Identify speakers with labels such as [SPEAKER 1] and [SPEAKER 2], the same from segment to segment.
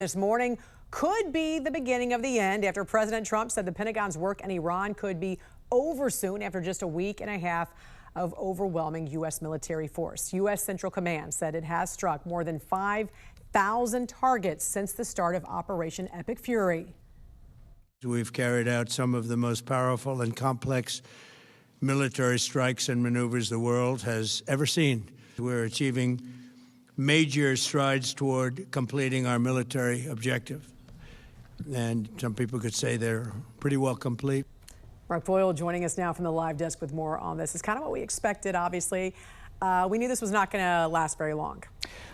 [SPEAKER 1] This morning could be the beginning of the end after President Trump said the Pentagon's work in Iran could be over soon after just a week and a half of overwhelming U.S. military force. U.S. Central Command said it has struck more than 5,000 targets since the start of Operation Epic Fury.
[SPEAKER 2] We've carried out some of the most powerful and complex military strikes and maneuvers the world has ever seen. We're achieving major strides toward completing our military objective. And some people could say they're pretty well complete.
[SPEAKER 1] Mark Boyle joining us now from the live desk with more on this. It's kind of what we expected, obviously. We knew this was not going to last very long.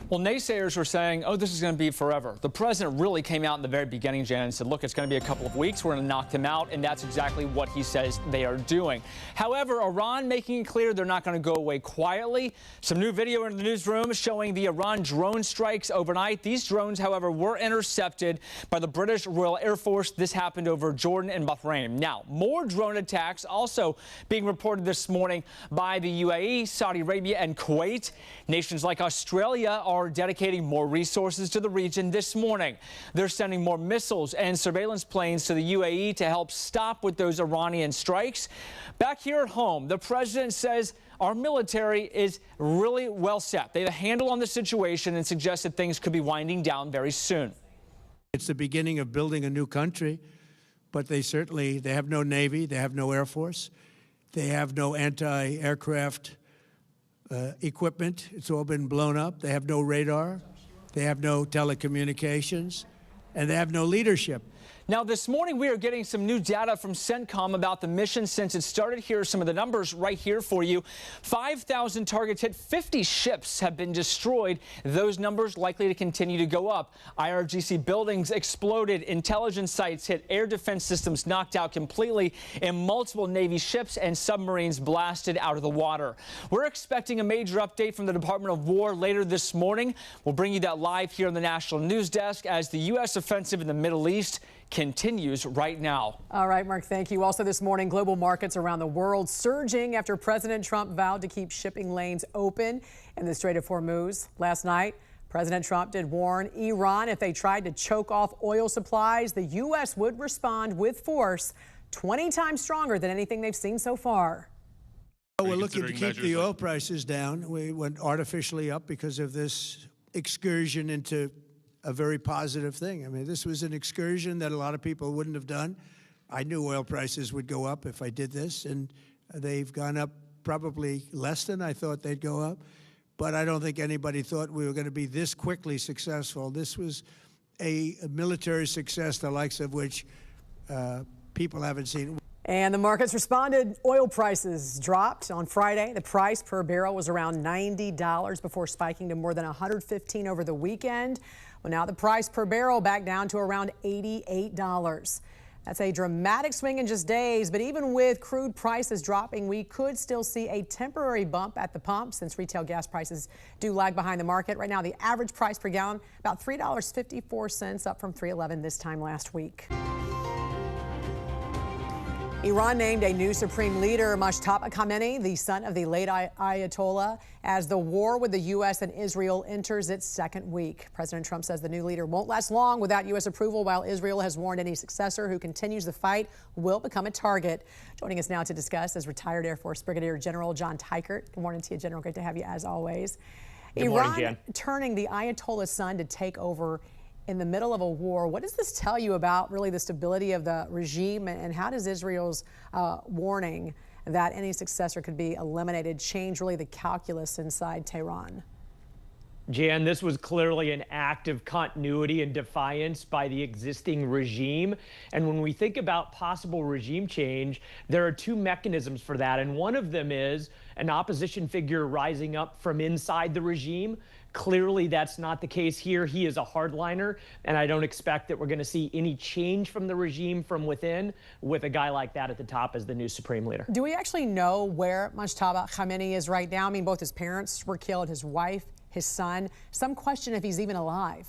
[SPEAKER 3] Well, naysayers were saying, oh, this is going to be forever. The president really came out in the very beginning, Jan, and said, look, it's going to be a couple of weeks. We're going to knock them out. And that's exactly what he says they are doing. However, Iran making it clear they're not going to go away quietly. Some new video in the newsroom showing the Iran drone strikes overnight. These drones, however, were intercepted by the British Royal Air Force. This happened over Jordan and Bahrain. Now, more drone attacks also being reported this morning by the UAE, Saudi Arabia, and Kuwait. Nations like Australia are dedicating more resources to the region this morning. They're sending more missiles and surveillance planes to the UAE to help stop with those Iranian strikes. Back here at home, the president says our military is really well set. They have a handle on the situation and suggest that things could be winding down very soon.
[SPEAKER 2] It's the beginning of building a new country, but they have no Navy, they have no Air Force, they have no anti-aircraft equipment. It's all been blown up. They have no radar. They have no telecommunications, and they have no leadership.
[SPEAKER 3] Now, this morning, we are getting some new data from CENTCOM about the mission since it started. Here are some of the numbers right here for you. 5,000 targets hit, 50 ships have been destroyed. Those numbers likely to continue to go up. IRGC buildings exploded, intelligence sites hit, air defense systems knocked out completely, and multiple Navy ships and submarines blasted out of the water. We're expecting a major update from the Department of War later this morning. We'll bring you that live here on the National News Desk as the U.S. offensive in the Middle East continues right now.
[SPEAKER 1] All right, Mark, thank you. Also this morning, global markets around the world surging after President Trump vowed to keep shipping lanes open in the Strait of Hormuz. Last night, President Trump did warn Iran if they tried to choke off oil supplies, the U.S. would respond with force 20 times stronger than anything they've seen so far.
[SPEAKER 2] We're looking to keep the oil prices down. We went artificially up because of this excursion into a very positive thing. I mean, this was an excursion that a lot of people wouldn't have done. I knew oil prices would go up if I did this, and they've gone up probably less than I thought they'd go up. But I don't think anybody thought we were going to be this quickly successful. This was a military success, the likes of which people haven't seen.
[SPEAKER 1] And the markets responded. Oil prices dropped on Friday. The price per barrel was around $90 before spiking to more than $115 over the weekend. Well, now the price per barrel back down to around $88. That's a dramatic swing in just days, but even with crude prices dropping, we could still see a temporary bump at the pump since retail gas prices do lag behind the market. Right now, the average price per gallon, about $3.54, up from $3.11 this time last week. Iran named a new supreme leader, Mojtaba Khamenei, the son of the late Ayatollah, as the war with the U.S. and Israel enters its second week. President Trump says the new leader won't last long without U.S. approval, while Israel has warned any successor who continues the fight will become a target. Joining us now to discuss is retired Air Force Brigadier General John Teichert. Good morning to you, General. Great to have you as always.
[SPEAKER 3] Good morning, Jan.
[SPEAKER 1] Iran turning the Ayatollah's son to take over in the middle of a war. What does this tell you about really the stability of the regime, and how does Israel's warning that any successor could be eliminated change really the calculus inside Tehran?
[SPEAKER 4] Jan, this was clearly an act of continuity and defiance by the existing regime. And when we think about possible regime change, there are two mechanisms for that. And one of them is an opposition figure rising up from inside the regime. Clearly, that's not the case here. He is a hardliner, and I don't expect that we're going to see any change from the regime from within with a guy like that at the top as the new supreme leader.
[SPEAKER 1] Do we actually know where Mojtaba Khamenei is right now? I mean, both his parents were killed, his wife, his son. Some question if he's even alive.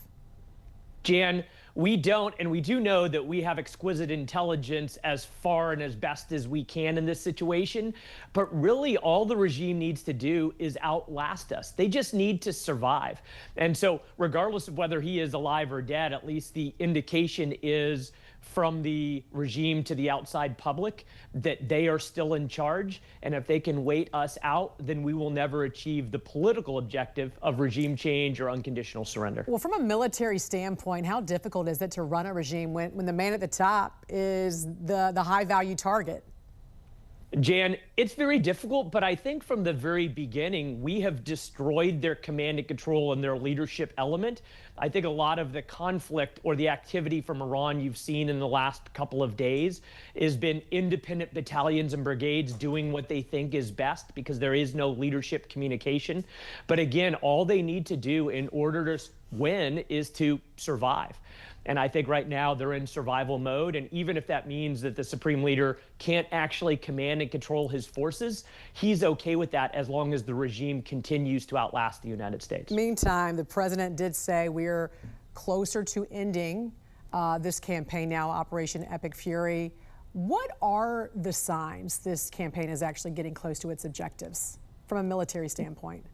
[SPEAKER 4] Jan, we don't, and we do know that we have exquisite intelligence as far and as best as we can in this situation. But really, all the regime needs to do is outlast us. They just need to survive. And so, regardless of whether he is alive or dead, at least the indication is from the regime to the outside public that they are still in charge. And if they can wait us out, then we will never achieve the political objective of regime change or unconditional surrender.
[SPEAKER 1] Well, from a military standpoint, how difficult is it to run a regime when the man at the top is the high value target?
[SPEAKER 4] Jan, it's very difficult, but I think from the very beginning, we have destroyed their command and control and their leadership element. I think a lot of the conflict or the activity from Iran you've seen in the last couple of days has been independent battalions and brigades doing what they think is best because there is no leadership communication. But again, all they need to do in order to win is to survive. And I think right now they're in survival mode. And even if that means that the supreme leader can't actually command and control his forces, he's okay with that as long as the regime continues to outlast the United States.
[SPEAKER 1] Meantime, the president did say we're closer to ending this campaign now, Operation Epic Fury. What are the signs this campaign is actually getting close to its objectives from a military standpoint?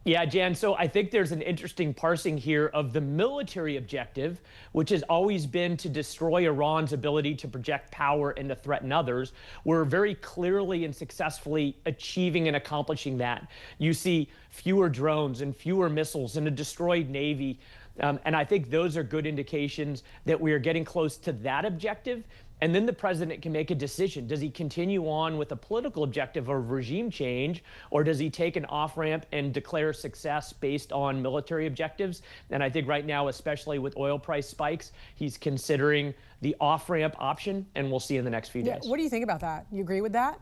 [SPEAKER 4] Yeah, Jan, so I think there's an interesting parsing here of the military objective, which has always been to destroy Iran's ability to project power and to threaten others. We're very clearly and successfully achieving and accomplishing that. You see fewer drones and fewer missiles and a destroyed Navy. And I think those are good indications that we are getting close to that objective. And then the president can make a decision. Does he continue on with a political objective of regime change, or does he take an off-ramp and declare success based on military objectives? And I think right now, especially with oil price spikes, he's considering the off-ramp option, and we'll see in the next few days.
[SPEAKER 1] What do you think about that? You agree with that?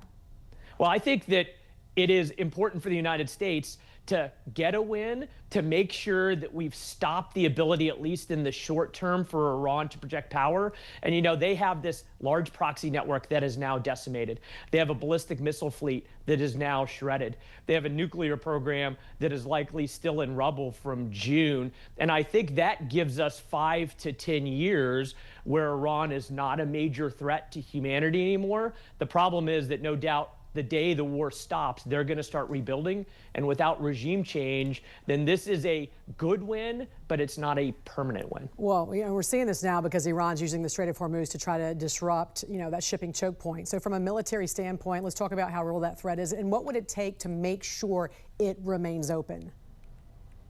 [SPEAKER 4] Well, I think that it is important for the United States to get a win, to make sure that we've stopped the ability, at least in the short term, for Iran to project power. And, you know, they have this large proxy network that is now decimated. They have a ballistic missile fleet that is now shredded. They have a nuclear program that is likely still in rubble from June. And I think that gives us 5 to 10 years where Iran is not a major threat to humanity anymore. The problem is that no doubt the day the war stops, they're going to start rebuilding. And without regime change, then this is a good win, but it's not a permanent win.
[SPEAKER 1] Well, you know, we're seeing this now because Iran's using the Strait of Hormuz to try to disrupt, you know, that shipping choke point. So from a military standpoint, let's talk about how real that threat is and what would it take to make sure it remains open?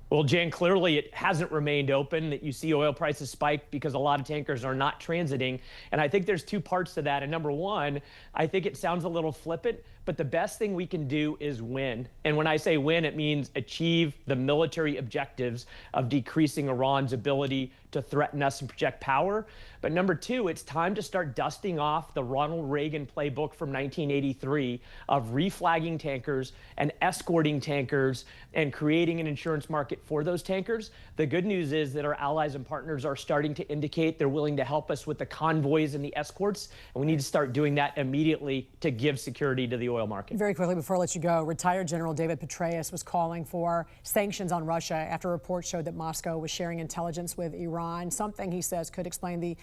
[SPEAKER 4] Well, Jan, clearly it hasn't remained open. That you see oil prices spike because a lot of tankers are not transiting. And I think there's two parts to that. And number one, I think it sounds a little flippant, but the best thing we can do is win. And when I say win, it means achieve the military objectives of decreasing Iran's ability to threaten us and project power. But number two, it's time to start dusting off the Ronald Reagan playbook from 1983 of reflagging tankers and escorting tankers and creating an insurance market for those tankers. The good news is that our allies and partners are starting to indicate they're willing to help us with the convoys and the escorts. And we need to start doing that immediately to give security to the oil market.
[SPEAKER 1] Very quickly before I let you go, retired General David Petraeus was calling for sanctions on Russia after reports showed that Moscow was sharing intelligence with Iran, something he says could explain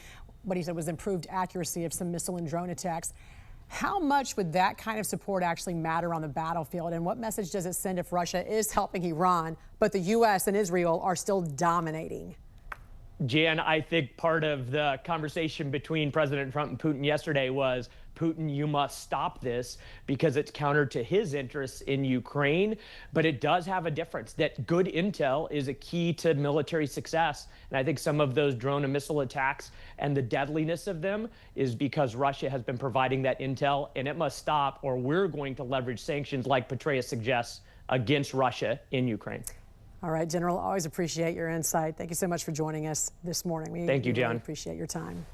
[SPEAKER 1] what he said was improved accuracy of some missile and drone attacks. How much would that kind of support actually matter on the battlefield? And what message does it send if Russia is helping Iran, but the U.S. and Israel are still dominating?
[SPEAKER 4] Jan, I think part of the conversation between President Trump and Putin yesterday was, Putin, you must stop this because it's counter to his interests in Ukraine. But it does have a difference that good intel is a key to military success. And I think some of those drone and missile attacks and the deadliness of them is because Russia has been providing that intel, and it must stop, or we're going to leverage sanctions like Petraeus suggests against Russia in Ukraine.
[SPEAKER 1] All right, General, always appreciate your insight. Thank you so much for joining us this morning.
[SPEAKER 4] Thank you, John.
[SPEAKER 1] Really appreciate your time.